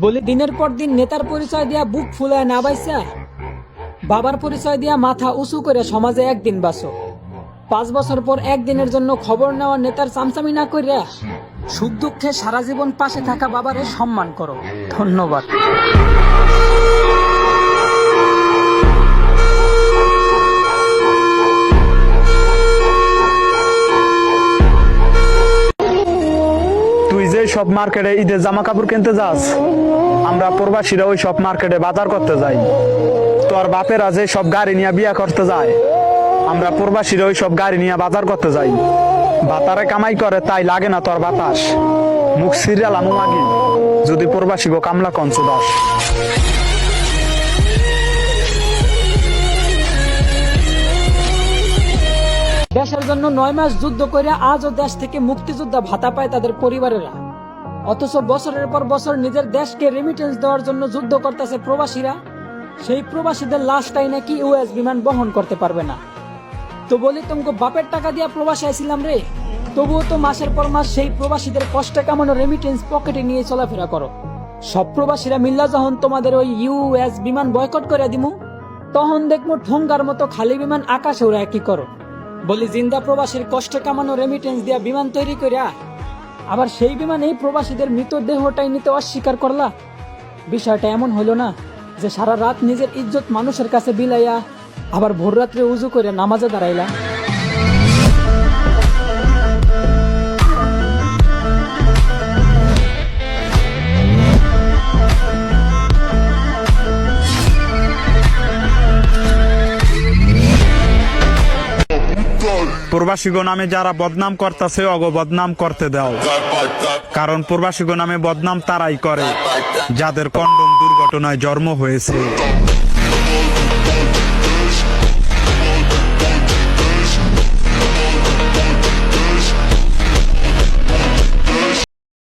বলি দিনের পর দিন নেতার পরিচয় দিয়া বুক ফুলায় না বাইসা বাবার পরিচয় দিয়া মাথা উঁচু করে সমাজে একদিন বাসো। 5 বছর পর একদিনের জন্য খবর নেওয়া নেতার চামচামি না করিয়া সুখ দুঃখে সারা জীবন পাশে থাকা বাবারে সম্মান করো। ধন্যবাদ। তুই যে সব মার্কেটে ঈদের জামা কাপড় কিনতে যাস, আমরা প্রবাসীরা ওই সব মার্কেটে বাজার করতে যাই। তোর বাপেরা যে সব গাড়ি নিয়ে বিয়া করতে যায়, আমরা প্রবাসীরা ওই সব গাড়ি নিয়ে বাজার করতে যাই। বাতারে কামাই করে তাই লাগে না তোর বাতাস। মুখ সিরিয়াল আমু মাগি যদি প্রবাসী গো কামলা কঞ্চ দাস। দেশের জন্য 9 মাস যুদ্ধ করে আজও দেশ থেকে মুক্তিযোদ্ধা ভাতা পায় তাদের পরিবারেরা, অথচ বছরের পর বছর নিজের দেশকে রেমিটেন্স দেওয়ার জন্য যুদ্ধ করতেছে প্রবাসীরা। সেই প্রবাসীদের লাশটাই নাকি ইউএস বিমান বহন করতে পারবে না। তো বলি তোমাকে বাপের টাকা দিয়া প্রবাসী আইছিলাম রে, তবুও তো মাসের পর মাস সেই প্রবাসীদের কষ্টে কামানো রেমিটেন্স পকেটে নিয়ে চলাফেরা করো। সব প্রবাসীরা মিল্লা যখন তোমাদের ওই ইউএস বিমান বয়কট করে দিমু, তখন দেখবো ঠোঙ্গার মতো খালি বিমান আকাশে ওরা কি করো। বলি জিন্দা প্রবাসীর কষ্টে কামানো রেমিটেন্স দিয়া বিমান তৈরি করিয়া আবার সেই বিমানেই প্রবাসীদের মৃতদেহটাই নিতে অস্বীকার করলা। বিষয়টা এমন হইল না যে সারা রাত নিজের ইজ্জত মানুষের কাছে বিলাইয়া আবার ভোর রাত্রে উজু করে নামাজে দাঁড়াইলা। প্রবাসীগো নামে যারা বদনাম করতেছে অগ বদনাম করতে দাও, কারণ প্রবাসীগো নামে বদনাম তারাই করে যাদের কন্ডম দুর্ঘটনায় জন্ম হয়েছে।